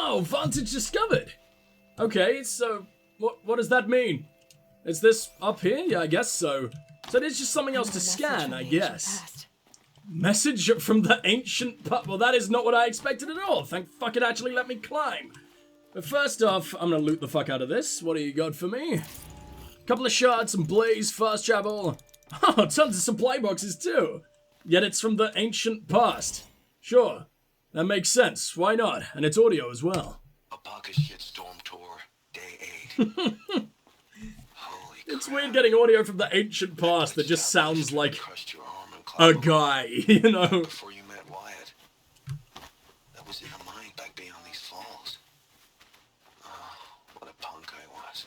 Oh, vantage discovered. Okay, so what does that mean? Is this up here? Yeah, I guess so. So there's just something else to scan, I guess. Message from the ancient past. Well, that is not what I expected at all. Thank fuck it actually let me climb. But first off, I'm gonna loot the fuck out of this. What do you got for me? Couple of shards, some blaze, fast travel. Oh, tons of supply boxes too. Yet it's from the ancient past. Sure, that makes sense. Why not? And it's audio as well. A bucket shit storm tour, day 8. Holy It's crap. weird getting audio from the ancient past that just sounds like a guy, you know? Before you met Wyatt, that was in a mine back beyond these falls. Oh, what a punk I was.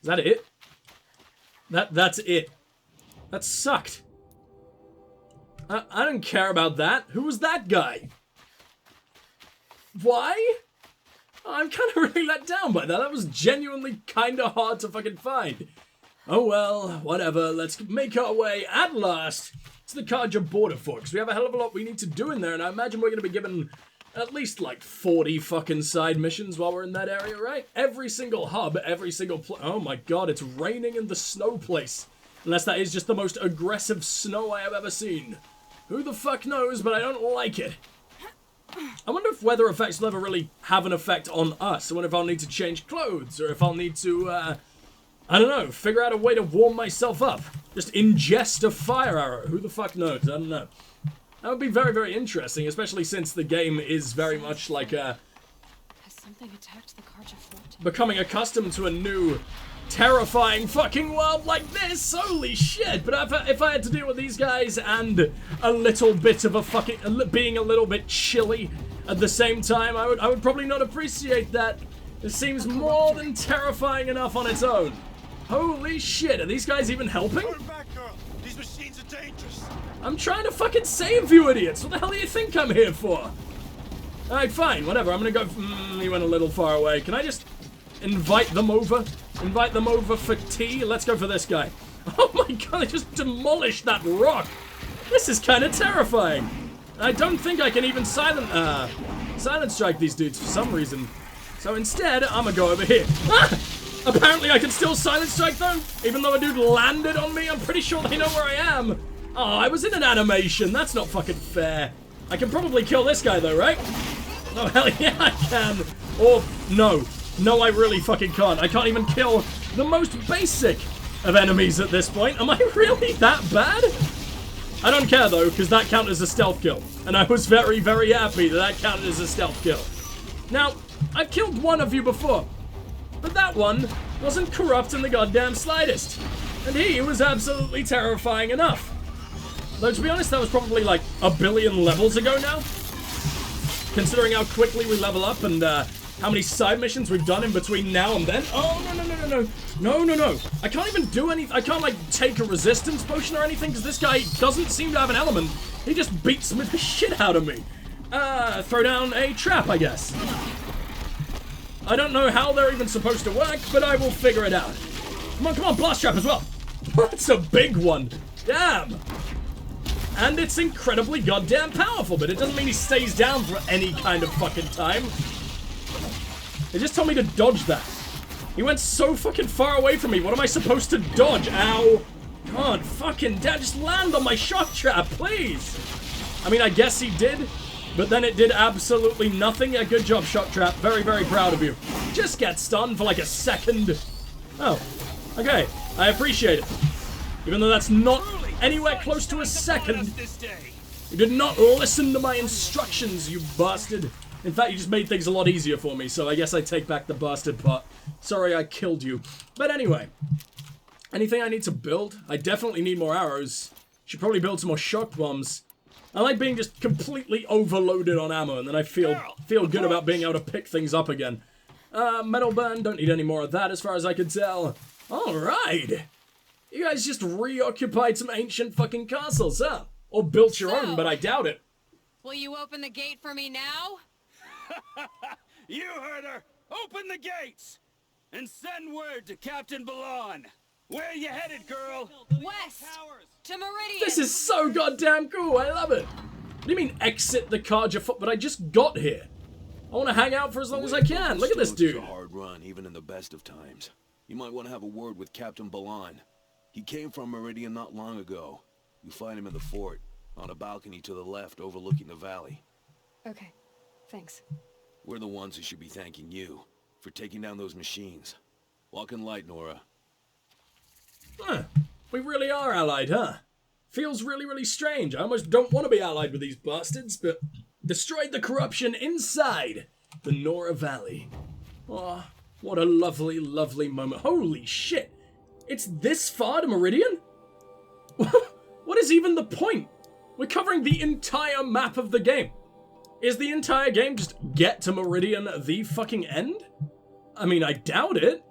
Is that it? That's it. That sucked. I don't care about that. Who was that guy? Why? I'm kind of really let down by that. That was genuinely kind of hard to fucking find. Oh well, whatever. Let's make our way at last to the Karja border forks. We have a hell of a lot we need to do in there, and I imagine we're going to be given at least like 40 fucking side missions while we're in that area, right? Every single hub, every single oh my god, it's raining in the snow place. Unless that is just the most aggressive snow I have ever seen. Who the fuck knows, but I don't like it. I wonder if weather effects will ever really have an effect on us. I wonder if I'll need to change clothes, or if I'll need to, I don't know, figure out a way to warm myself up. Just ingest a fire arrow. Who the fuck knows? I don't know. That would be very, very interesting, especially since the game is very much like, Has something attacked the Karja fort? becoming accustomed to a new, terrifying fucking world like this. Holy shit. But if I had to deal with these guys and a little bit of a fucking, being a little bit chilly at the same time, I would probably not appreciate that. It seems more than terrifying enough on its own. Holy shit, are these guys even helping? Turn back, girl. These machines are dangerous. I'm trying to fucking save you idiots. What the hell do you think I'm here for? Alright, fine, whatever. I'm gonna go, he went a little far away. Can I just invite them over? Invite them over for tea? Let's go for this guy. Oh my god, I just demolished that rock. This is kind of terrifying. I don't think I can even silent strike these dudes for some reason. So instead, I'm gonna go over here. Ah! Apparently I can still silent strike though, even though a dude landed on me. I'm pretty sure they know where I am. Oh, I was in an animation. That's not fucking fair. I can probably kill this guy though, right? Oh, hell yeah, I can. Or, no. No, I really fucking can't. I can't even kill the most basic of enemies at this point. Am I really that bad? I don't care though, because that counted as a stealth kill. And I was very, very happy that that counted as a stealth kill. Now, I've killed one of you before. But that one wasn't corrupt in the goddamn slightest. And he was absolutely terrifying enough. Though, to be honest, that was probably like a billion levels ago now. Considering how quickly we level up and how many side missions we've done in between now and then. Oh, no. I can't even do anything. I can't, like, take a resistance potion or anything because this guy doesn't seem to have an element. He just beats the shit out of me. Throw down a trap, I guess. I don't know how they're even supposed to work, but I will figure it out. Come on, blast trap as well. That's a big one. Damn. And it's incredibly goddamn powerful, but it doesn't mean he stays down for any kind of fucking time. They just told me to dodge that. He went so fucking far away from me. What am I supposed to dodge? Ow. God, fucking damn, just land on my shock trap, please. I mean, I guess he did, but then it did absolutely nothing. Yeah, good job, shock trap. Very, very proud of you. Just get stunned for like a second. Oh, okay. I appreciate it. Even though that's not anywhere close to a second. You did not listen to my instructions, you bastard. In fact, you just made things a lot easier for me, so I guess I take back the bastard part. Sorry I killed you. But anyway, anything I need to build? I definitely need more arrows. Should probably build some more shock bombs. I like being just completely overloaded on ammo, and then I feel good about being able to pick things up again. Metal burn, don't need any more of that as far as I can tell. Alright. You guys just reoccupied some ancient fucking castles, huh? Or built your own, but I doubt it. Will you open the gate for me now? You heard her. Open the gates and send word to Captain Balon. Where you headed, girl? West to Meridian. This is so goddamn cool. I love it. What do you mean exit the Karja fort? But I just got here. I want to hang out for as long as I can. Look at this dude. It's a hard run, even in the best of times. You might want to have a word with Captain Balan. He came from Meridian not long ago. You find him in the fort, on a balcony to the left overlooking the valley. Okay, thanks. We're the ones who should be thanking you for taking down those machines. Walk in light, Nora. Huh. We really are allied, huh? Feels really, really strange. I almost don't want to be allied with these bastards, but destroyed the corruption inside the Nora Valley. Oh, what a lovely, lovely moment. Holy shit. It's this far to Meridian? What is even the point? We're covering the entire map of the game. Is the entire game just get to Meridian the fucking end? I mean, I doubt it.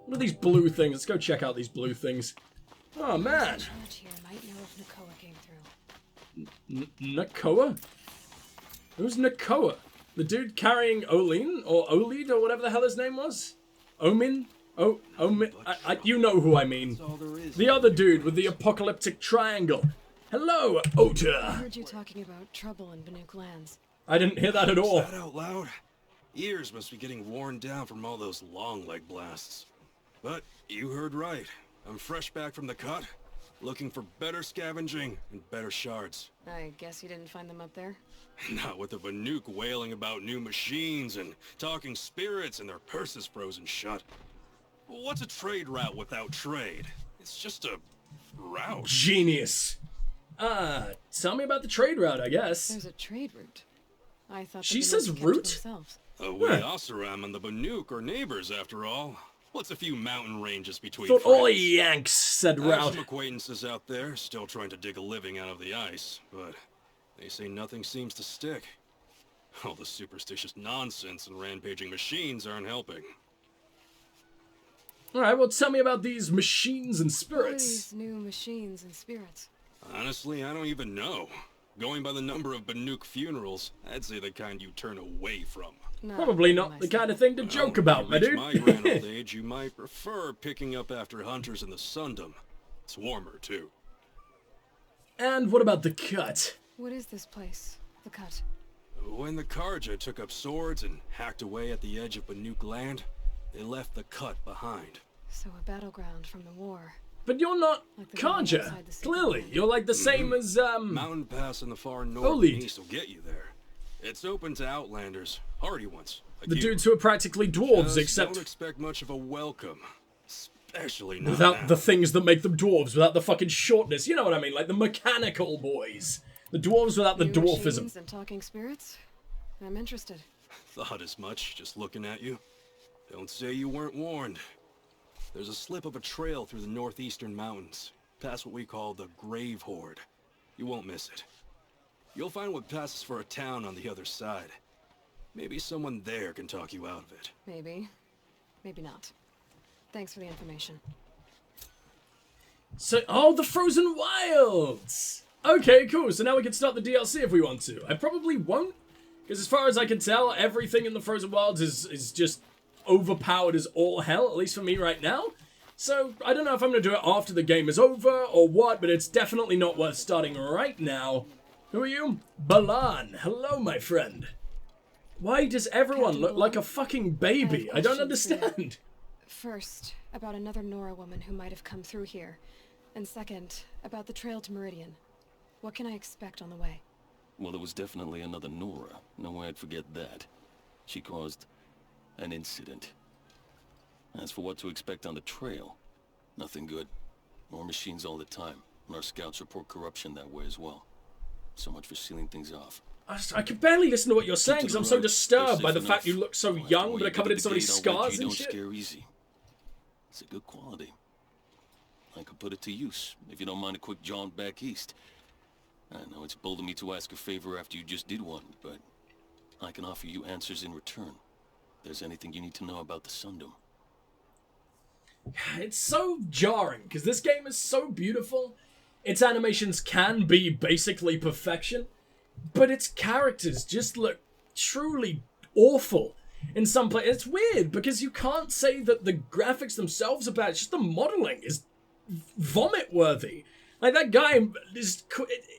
What are these blue things? Let's go check out these blue things. Oh, man. Charge here might know if Nakoa came through. Nakoa? Who's Nakoa? The dude carrying Olin? Or Olid, or whatever the hell his name was? Omin? Omin? You know who I mean. The other dude with the apocalyptic triangle. Hello, Ota. I heard you talking about trouble in Banuk lands. I didn't hear that at all. That out loud? Ears must be getting worn down from all those long leg blasts. But you heard right. I'm fresh back from the cut, looking for better scavenging and better shards. I guess you didn't find them up there? Not with the Banuk wailing about new machines and talking spirits and their purses frozen shut. What's a trade route without trade? It's just a route. Genius. Tell me about the trade route, I guess. There's a trade route. I thought She the says Banuk kept route? to themselves. We Oseram and the Banuk are neighbors after all. What's a few mountain ranges between Thought all friends? Yanks said I have route. some acquaintances out there still trying to dig a living out of the ice, but they say nothing seems to stick. All the superstitious nonsense and rampaging machines aren't helping. Alright, well tell me about these machines and What are spirits. these new machines and spirits? Honestly, I don't even know. Going by the number of Banuk funerals, I'd say the kind you turn away from. Probably not the kind of thing to joke about, my Reach dude. my grand old age, you might prefer picking up after hunters in the Sundom. It's warmer, too. And what about the cut? What is this place? The cut? When the Karja took up swords and hacked away at the edge of Banuk land, they left the cut behind. So a battleground from the war. But you're not Like the one Karja. outside the city. Clearly, you're like the same as, Mountain Pass in the far north Olid. and east will get you there. It's open to outlanders, hardy ones. Like the you. dudes who are practically dwarves, Just except don't expect much of a welcome, especially not without now. the things that make them dwarves, without the fucking shortness. You know what I mean? Like the mechanical boys. The dwarves without the New dwarfism. machines and talking spirits? I'm interested. Thought as much, just looking at you. Don't say you weren't warned. There's a slip of a trail through the northeastern mountains, past what we call the Grave Horde. You won't miss it. You'll find what passes for a town on the other side. Maybe someone there can talk you out of it. Maybe. Maybe not. Thanks for the information. So, oh, the Frozen Wilds! Okay, cool. So now we can start the DLC if we want to. I probably won't, because as far as I can tell, everything in the Frozen Wilds is just overpowered as all hell, at least for me right now. So, I don't know if I'm going to do it after the game is over or what, but it's definitely not worth starting right now. Who are you? Balan. Hello, my friend. Why does everyone Captain look like a Balan? fucking baby? I don't questions for you. understand. First, about another Nora woman who might have come through here. And second, about the trail to Meridian. What can I expect on the way? Well, there was definitely another Nora. No way I'd forget that. She caused an incident. As for what to expect on the trail, nothing good. More machines all the time, and our scouts report corruption that way as well. So much for sealing things off. I can barely listen to what you're saying because I'm so disturbed by the They're fact safe you look so enough. young Well, but are you covered go in to so the many gate, I'll bet scars you and don't shit. scare easy. It's a good quality. I could put it to use, if you don't mind a quick jaunt back east. I know it's bold of me to ask a favor after you just did one, but I can offer you answers in return. If there's anything you need to know about the Sundom. It's so jarring because this game is so beautiful. Its animations can be basically perfection, but its characters just look truly awful in some places. It's weird because you can't say that the graphics themselves are bad. It's just the modeling is vomit worthy. Like that guy is,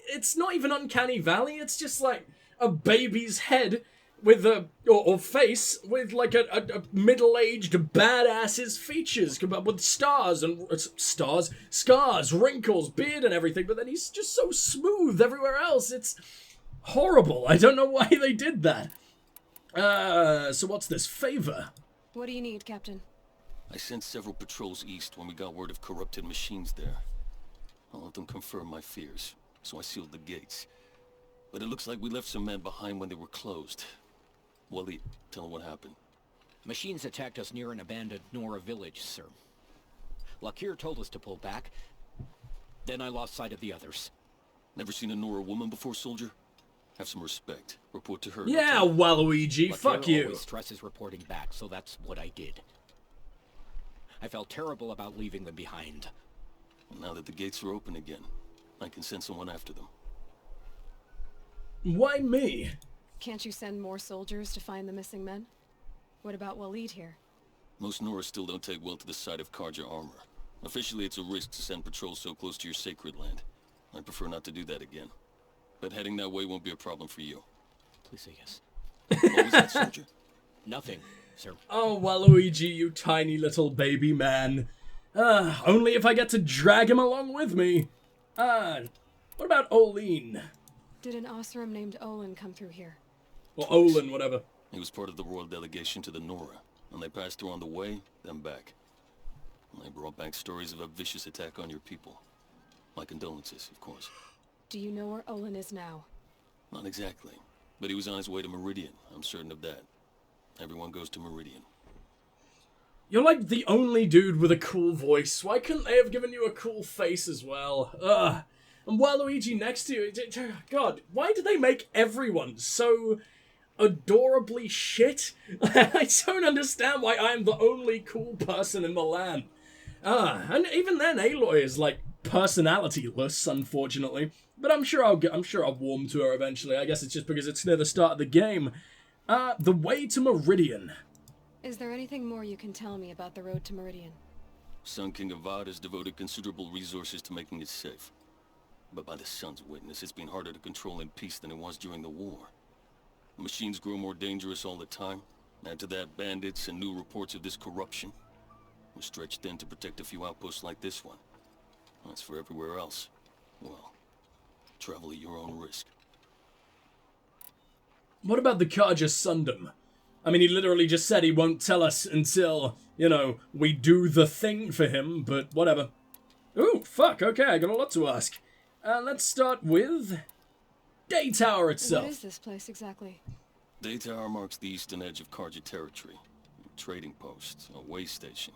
it's not even Uncanny Valley. It's just like a baby's head with a or face with like a middle-aged badass's features, with stars and scars, wrinkles, beard, and everything. But then he's just so smooth everywhere else. It's horrible. I don't know why they did that. So what's this favor? What do you need, Captain? I sent several patrols east when we got word of corrupted machines there. All of them confirmed my fears, so I sealed the gates. But it looks like we left some men behind when they were closed. Wally, tell them what happened. Machines attacked us near an abandoned Nora village, sir. Lakir told us to pull back. Then I lost sight of the others. Never seen a Nora woman before, soldier? Have some respect. Report to her. Yeah, Waluigi, Lakir fuck you. always stresses reporting back, so that's what I did. I felt terrible about leaving them behind. Well, now that the gates are open again, I can send someone after them. Why me? Can't you send more soldiers to find the missing men? What about Waleed here? Most Nora still don't take well to the sight of Karja armor. Officially, it's a risk to send patrols so close to your sacred land. I prefer not to do that again. But heading that way won't be a problem for you. Please say yes. What was that, soldier? Nothing, sir. Oh, Waluigi, you tiny little baby man. Only if I get to drag him along with me. What about Olin? Did an Osram named Olin come through here? Or Olin, whatever. He was part of the royal delegation to the Nora, and they passed through on the way, then back. And they brought back stories of a vicious attack on your people. My condolences, of course. Do you know where Olin is now? Not exactly, but he was on his way to Meridian, I'm certain of that. Everyone goes to Meridian. You're like the only dude with a cool voice. Why couldn't they have given you a cool face as well? And Waluigi next to you. God, why do they make everyone so adorably shit? I don't understand why I'm the only cool person in the land. And even then, Aloy is like personality-less, unfortunately. But I'm sure I'll warm to her eventually. I guess it's just because it's near the start of the game. The way to Meridian. Is there anything more you can tell me about the road to Meridian? Sun King Avad has devoted considerable resources to making it safe. But by the Sun's witness, it's been harder to control in peace than it was during the war. The machines grow more dangerous all the time. Add to that bandits and new reports of this corruption. We're stretched thin to protect a few outposts like this one. As for everywhere else, well, travel at your own risk. What about the Karja Sundom? I mean, he literally just said he won't tell us until, you know, we do the thing for him, but whatever. Ooh, fuck, okay, I got a lot to ask. Let's start with Day Tower itself. What is this place exactly? Day Tower marks the eastern edge of Karja territory. A trading post, a way station.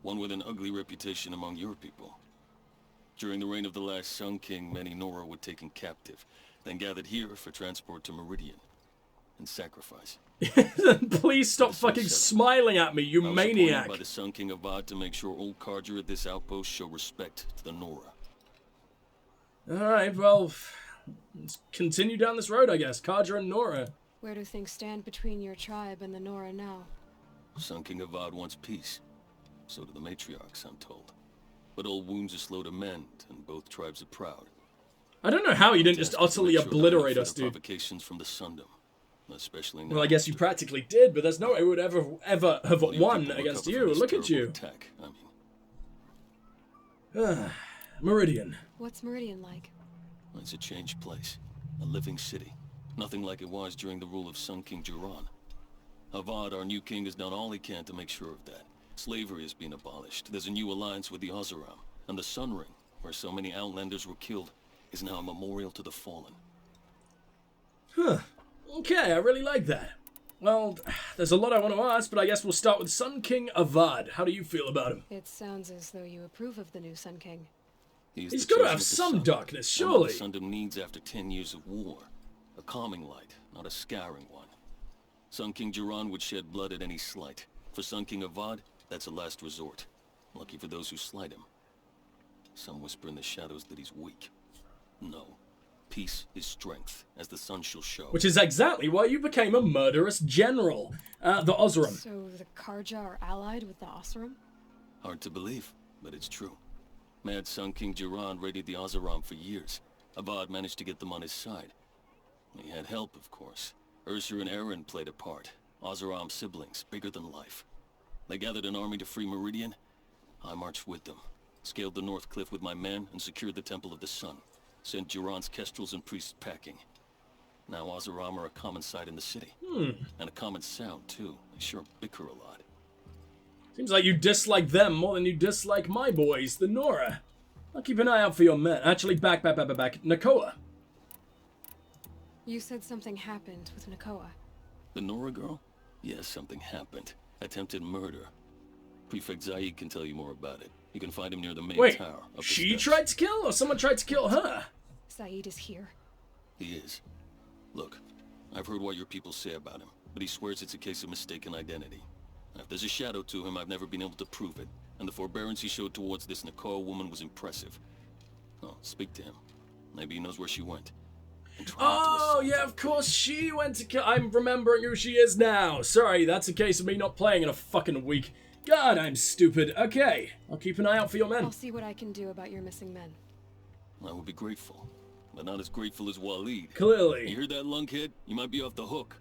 One with an ugly reputation among your people. During the reign of the last Sun King, many Nora were taken captive, then gathered here for transport to Meridian. And sacrifice. Please stop fucking smiling at me, you maniac. By the Sun King Avad to make sure old Karja at this outpost show respect to the Nora. Alright, well, let's continue down this road, I guess. Karja and Nora. Where do things stand between your tribe and the Nora now? Sun King Avad wants peace. So do the matriarchs, I'm told. But old wounds are slow to mend, and both tribes are proud. I don't know how you didn't just utterly obliterate us, dude. Provocations from the Sundom, especially now. Well, I guess you practically did, but there's no way we would ever have won against you. Look at you. Attack, I mean. Meridian. What's Meridian like? It's a changed place. A living city. Nothing like it was during the rule of Sun King Jiran. Avad, our new king, has done all he can to make sure of that. Slavery has been abolished. There's a new alliance with the Oseram. And the Sun Ring, where so many Outlanders were killed, is now a memorial to the fallen. Huh. Okay, I really like that. Well, there's a lot I want to ask, but I guess we'll start with Sun King Avad. How do you feel about him? It sounds as though you approve of the new Sun King. He's got to have some darkness, surely. The Sundom needs after 10 years of war. A calming light, not a scouring one. Sun King Jiran would shed blood at any slight. For Sun King Avad, that's a last resort. Lucky for those who slight him. Some whisper in the shadows that he's weak. No. Peace is strength, as the sun shall show. Which is exactly why you became a murderous general. The Oseram. So the Karja are allied with the Oseram? Hard to believe, but it's true. Mad Sun King Jiran raided the Oseram for years. Avad managed to get them on his side. He had help, of course. Ursur and Eren played a part. Oseram siblings, bigger than life. They gathered an army to free Meridian. I marched with them. Scaled the North Cliff with my men and secured the Temple of the Sun. Sent Duran's kestrels and priests packing. Now Oseram are a common sight in the city. And a common sound, too. They sure bicker a lot. Seems like you dislike them more than you dislike my boys, the Nora. I'll keep an eye out for your men. Actually, back. Nakoa. You said something happened with Nakoa. The Nora girl? Yes, something happened. Attempted murder. Prefect Zaid can tell you more about it. You can find him near the main Wait, tower. Up the she steps. tried to kill, or someone tried to kill her? Zaid is here. He is. Look, I've heard what your people say about him, but he swears it's a case of mistaken identity. If there's a shadow to him, I've never been able to prove it, and the forbearance he showed towards this Nakoa woman was impressive. Oh, speak to him. Maybe he knows where she went. Oh, yeah, of course she went to kill. I'm remembering who she is now. Sorry, that's a case of me not playing in a fucking week. God, I'm stupid. Okay, I'll keep an eye out for your men. I'll see what I can do about your missing men. I would be grateful, but not as grateful as Waleed. Clearly. You hear that, lunkhead? You might be off the hook.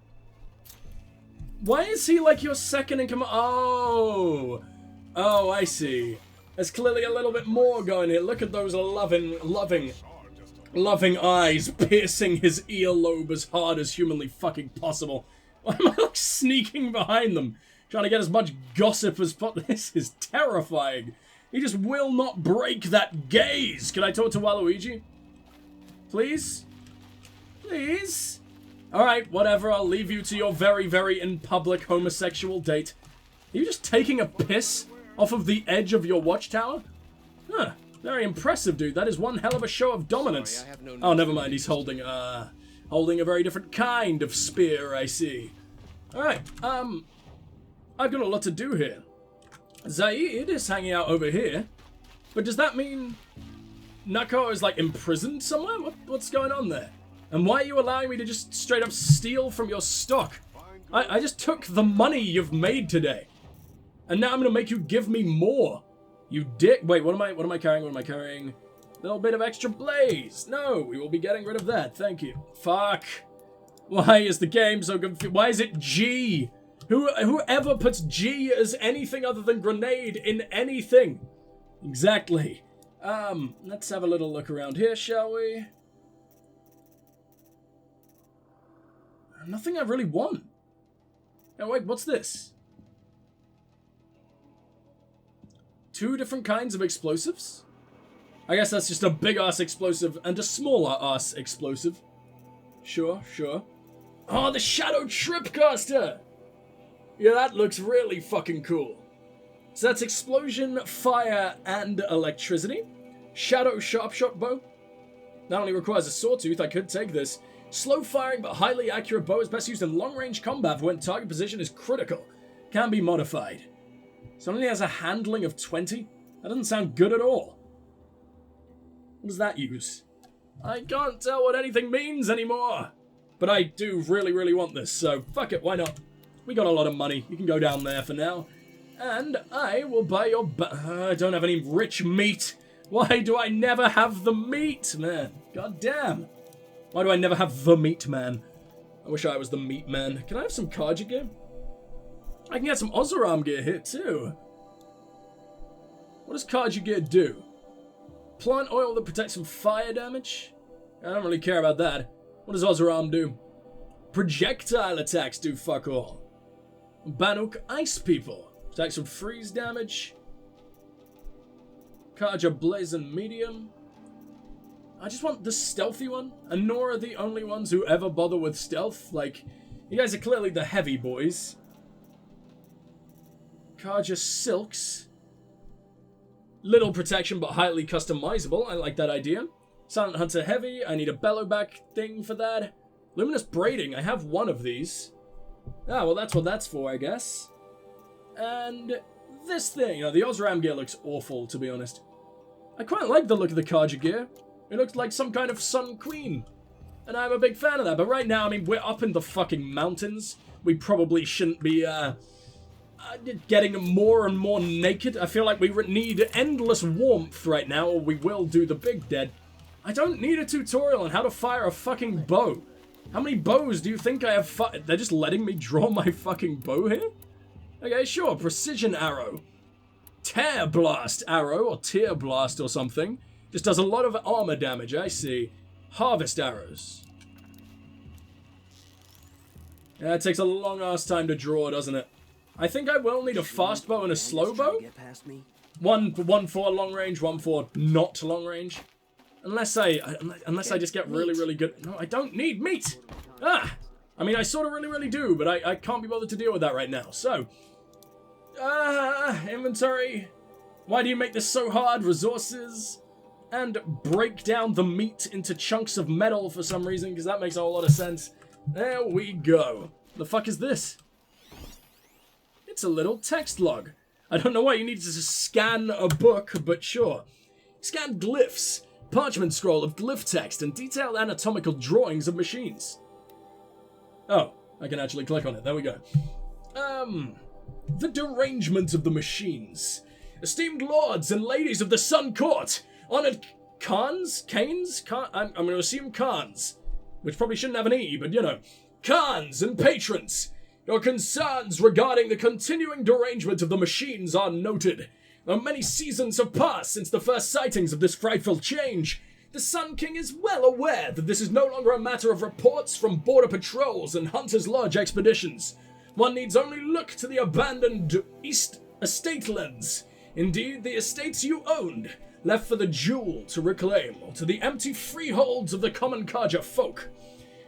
Why is he like your second in command? Oh, I see. There's clearly a little bit more going here. Look at those loving eyes piercing his earlobe as hard as humanly fucking possible. Why am I like sneaking behind them? Trying to get as much gossip as possible. This is terrifying. He just will not break that gaze. Can I talk to Waluigi? Please? Please? Alright, whatever. I'll leave you to your very, very in public homosexual date. Are you just taking a piss off of the edge of your watchtower? Huh. Very impressive, dude. That is one hell of a show of dominance. Sorry, I have no oh, never mind. He's holding a very different kind of spear, I see. Alright, I've got a lot to do here. Zaid is hanging out over here. But does that mean Nakoa is, like, imprisoned somewhere? What's going on there? And why are you allowing me to just straight up steal from your stock? I just took the money you've made today. And now I'm gonna make you give me more. You dick. Wait, what am I carrying? What am I carrying? A little bit of extra blaze. No, we will be getting rid of that. Thank you. Fuck. Why is the game so confused? Why is it G? Whoever puts G as anything other than grenade in anything? Exactly. Let's have a little look around here, shall we? Nothing I really want. Oh, wait, what's this? 2 different kinds of explosives? I guess that's just a big-ass explosive and a smaller-ass explosive. Sure. Oh, the Shadow Tripcaster! Yeah, that looks really fucking cool. So that's explosion, fire, and electricity. Shadow Sharpshot Bow. Not only requires a sawtooth, I could take this. Slow firing but highly accurate bow is best used in long-range combat when target position is critical. Can be modified. So it only has a handling of 20? That doesn't sound good at all. What does that use? I can't tell what anything means anymore. But I do really, really want this, so fuck it, why not? We got a lot of money. You can go down there for now. And I will buy your I don't have any rich meat. Why do I never have the meat, man? God damn. Why do I never have the meat man? I wish I was the meat man. Can I have some Kaja gear? I can get some Oseram gear here, too. What does Kaja gear do? Plant oil that protects from fire damage? I don't really care about that. What does Oseram do? Projectile attacks do fuck all. Banuk Ice People. Protects from freeze damage. Kaja Blazing Medium. I just want the stealthy one. And nor are the only ones who ever bother with stealth. Like, you guys are clearly the heavy boys. Kaja Silks. Little protection but highly customizable. I like that idea. Silent Hunter Heavy. I need a bellowback thing for that. Luminous Braiding. I have one of these. Ah, well that's what that's for, I guess. And this thing. You know, the Oseram gear looks awful, to be honest. I quite like the look of the Kaja gear. It looks like some kind of Sun Queen. And I'm a big fan of that. But right now, I mean, we're up in the fucking mountains. We probably shouldn't be, getting more and more naked. I feel like we need endless warmth right now, or we will do the big dead. I don't need a tutorial on how to fire a fucking bow. How many bows do you think I have? They're just letting me draw my fucking bow here? Okay, sure. Precision arrow. Tear blast arrow, or tear blast or something. Just does a lot of armor damage, I see. Harvest arrows. Yeah, it takes a long-ass time to draw, doesn't it? I think I will need a fast bow and a slow bow. One for long range, one for not long range. Unless I just get really good. No, I don't need meat. Ah, I mean, I sort of really do, but I can't be bothered to deal with that right now. So, inventory. Why do you make this so hard? Resources. And break down the meat into chunks of metal for some reason, because that makes a whole lot of sense. There we go. The fuck is this? It's a little text log. I don't know why you need to scan a book, but sure. Scan glyphs. Parchment scroll of glyph text and detailed anatomical drawings of machines. Oh, I can actually click on it. There we go. The derangement of the machines. Esteemed lords and ladies of the Sun Court. Honored Khans? I'm going to assume Khans. Which probably shouldn't have an E, but you know. Khans and patrons. Your concerns regarding the continuing derangement of the machines are noted. Though many seasons have passed since the first sightings of this frightful change, the Sun King is well aware that this is no longer a matter of reports from border patrols and Hunter's Lodge expeditions. One needs only look to the abandoned East Estatelands. Indeed, the estates you owned, left for the jewel to reclaim, or to the empty freeholds of the common Kaja folk.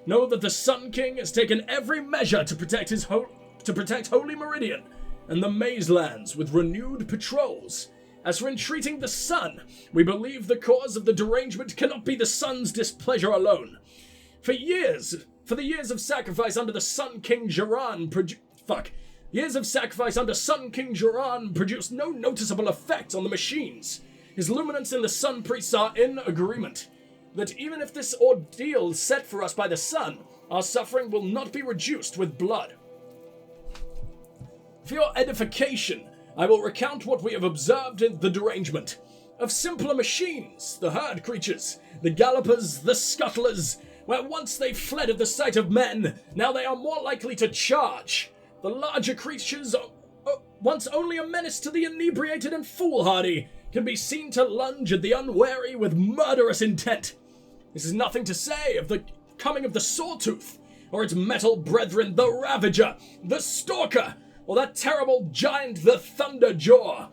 Know that the Sun King has taken every measure to protect Holy Meridian and the Maze Lands with renewed patrols. As for entreating the sun, we believe the cause of the derangement cannot be the sun's displeasure alone. For the years of sacrifice under the Sun King Jiran years of sacrifice under Sun King Jiran produced no noticeable effect on the machines. His luminance and the Sun Priests are in agreement that even if this ordeal is set for us by the sun, our suffering will not be reduced with blood. For your edification, I will recount what we have observed in the derangement. Of simpler machines, the herd creatures, the gallopers, the scuttlers, where once they fled at the sight of men, now they are more likely to charge. The larger creatures, once only a menace to the inebriated and foolhardy, can be seen to lunge at the unwary with murderous intent. This is nothing to say of the coming of the Sawtooth, or its metal brethren, the Ravager, the Stalker, or that terrible giant, the Thunderjaw.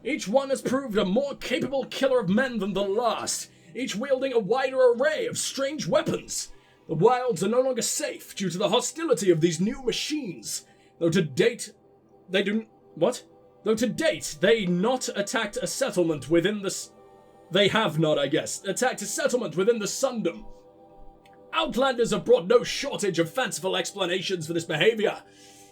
Each one has proved a more capable killer of men than the last, each wielding a wider array of strange weapons. The wilds are no longer safe due to the hostility of these new machines, though to date they not attacked a settlement within the... They have not, I guess, attacked a settlement within the Sundom. Outlanders have brought no shortage of fanciful explanations for this behavior.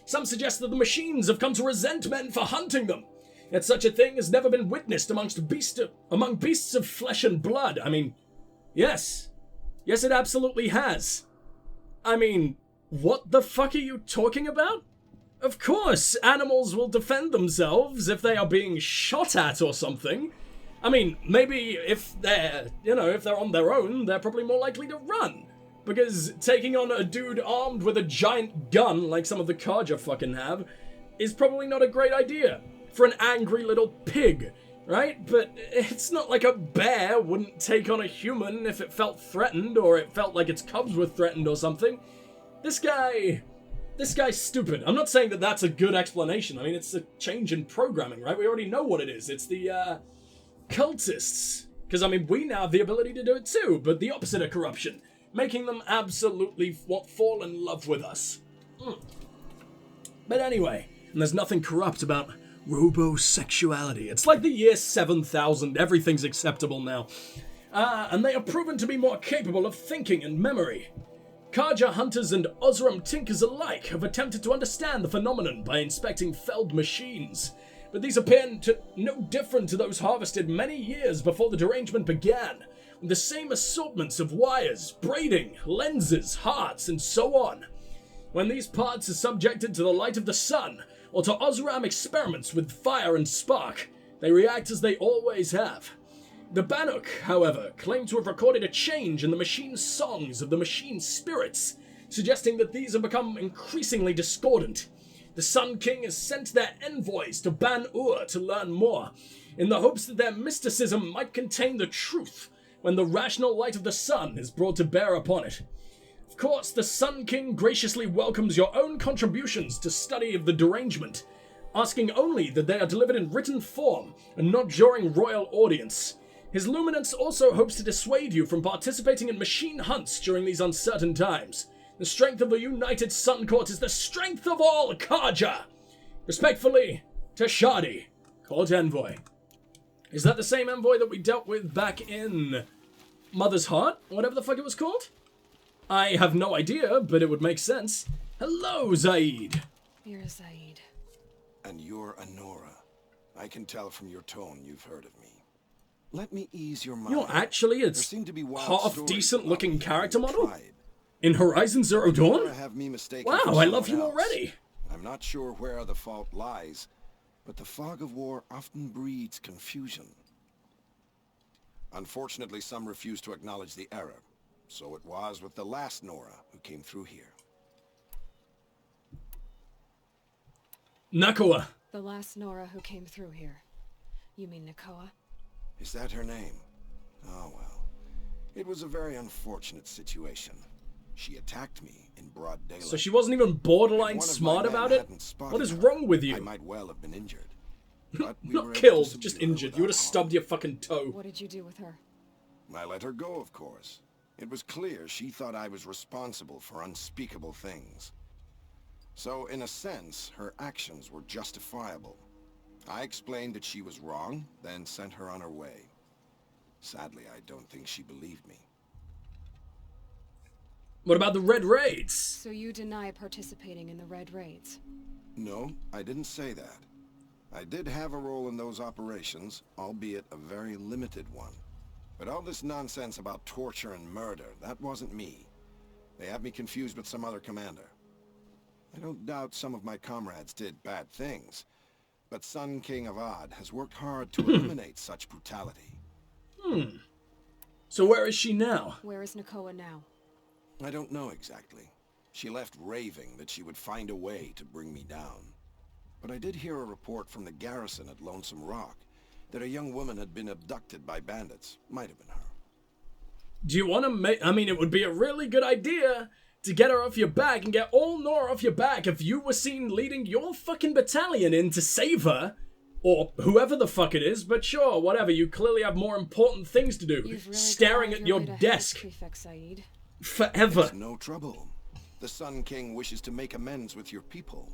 Some suggest that the machines have come to resent men for hunting them. Yet such a thing has never been witnessed among beasts of flesh and blood. I mean, yes. Yes, it absolutely has. I mean, what the fuck are you talking about? Of course, animals will defend themselves if they are being shot at or something. I mean, maybe if they're on their own, they're probably more likely to run. Because taking on a dude armed with a giant gun, like some of the Kaja fucking have, is probably not a great idea for an angry little pig, right? But it's not like a bear wouldn't take on a human if it felt threatened, or it felt like its cubs were threatened or something. This guy's stupid. I'm not saying that that's a good explanation. I mean, it's a change in programming, right? We already know what it is. It's the, cultists. Because, I mean, we now have the ability to do it too, but the opposite of corruption. Making them absolutely fall in love with us. But anyway, and there's nothing corrupt about robo-sexuality. It's like the year 7000, everything's acceptable now. And they are proven to be more capable of thinking and memory. Kaja hunters and Osram tinkers alike have attempted to understand the phenomenon by inspecting felled machines, but these appear no different to those harvested many years before the derangement began, with the same assortments of wires, braiding, lenses, hearts, and so on. When these parts are subjected to the light of the sun, or to Osram experiments with fire and spark, they react as they always have. The Banuk, however, claim to have recorded a change in the machine songs of the machine spirits, suggesting that these have become increasingly discordant. The Sun King has sent their envoys to Ban-Ur to learn more, in the hopes that their mysticism might contain the truth when the rational light of the sun is brought to bear upon it. Of course, the Sun King graciously welcomes your own contributions to study of the derangement, asking only that they are delivered in written form and not during royal audience. His Luminance also hopes to dissuade you from participating in machine hunts during these uncertain times. The strength of the united Sun Court is the strength of all Karja! Respectfully, Tashadi, Court Envoy. Is that the same envoy that we dealt with back in Mother's Heart? Whatever the fuck it was called? I have no idea, but it would make sense. Hello, Zaid. You're Zaid. And you're Anora. I can tell from your tone you've heard of me. Let me ease your mind. You know, actually, it's half-decent-looking character model in Horizon Zero Dawn. Wow, I love you already. I'm not sure where the fault lies, but the fog of war often breeds confusion. Unfortunately, some refuse to acknowledge the error. So it was with the last Nora who came through here. Nakoa. The last Nora who came through here. You mean Nakoa? Is that her name? Oh well. It was a very unfortunate situation. She attacked me in broad daylight. So she wasn't even borderline smart about it? What is wrong with you? I might well have been injured. But Not killed, just injured. You would have stubbed your fucking toe. What did you do with her? I let her go, of course. It was clear she thought I was responsible for unspeakable things. So, in a sense, her actions were justifiable. I explained that she was wrong, then sent her on her way. Sadly, I don't think she believed me. What about the Red Raids? So you deny participating in the Red Raids? No, I didn't say that. I did have a role in those operations, albeit a very limited one. But all this nonsense about torture and murder, that wasn't me. They have me confused with some other commander. I don't doubt some of my comrades did bad things, but Sun King of Odd has worked hard to eliminate such brutality. So where is she now? Where is Nakoa now? I don't know exactly. She left raving that she would find a way to bring me down. But I did hear a report from the garrison at Lonesome Rock that a young woman had been abducted by bandits. Might have been her. Do you want to make... I mean, it would be a really good idea to get her off your back and get all Nora off your back if you were seen leading your fucking battalion in to save her. Or whoever the fuck it is, but sure, whatever. You clearly have more important things to do. You've really staring at your desk. Prefect Said. Forever. It's no trouble. The Sun King wishes to make amends with your people,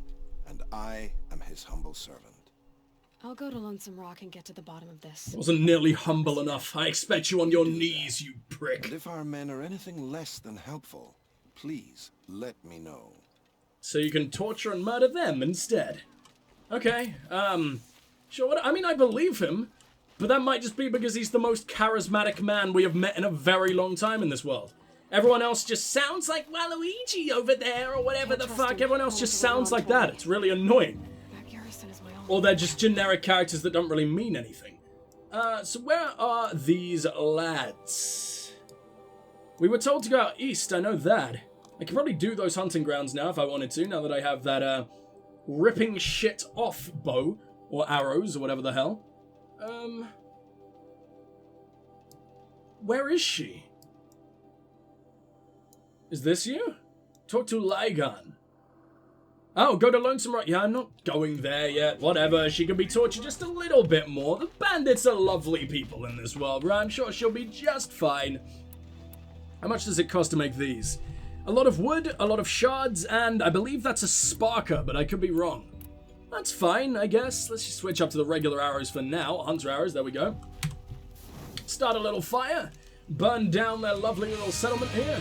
and I am his humble servant. I'll go to Lonesome Rock and get to the bottom of this. Wasn't nearly humble enough. I expect you on your knees, you prick. And if our men are anything less than helpful, please let me know. So you can torture and murder them instead. Okay, sure, I mean, I believe him, but that might just be because he's the most charismatic man we have met in a very long time in this world. Everyone else just sounds like Waluigi over there, or whatever the fuck. Everyone else just sounds like that. It's really annoying. Or they're just generic characters that don't really mean anything. So where are these lads? We were told to go out east, I know that. I could probably do those hunting grounds now if I wanted to, now that I have that, ripping shit off bow, or arrows, or whatever the hell. Where is she? Is this you? Talk to Lygon. Oh, go to Lonesome Rock. Yeah, I'm not going there yet. Whatever, she can be tortured just a little bit more. The bandits are lovely people in this world, right? I'm sure she'll be just fine. How much does it cost to make these? A lot of wood, a lot of shards, and I believe that's a sparker, but I could be wrong. That's fine, I guess. Let's just switch up to the regular arrows for now. Hunter arrows, there we go. Start a little fire. Burn down their lovely little settlement here.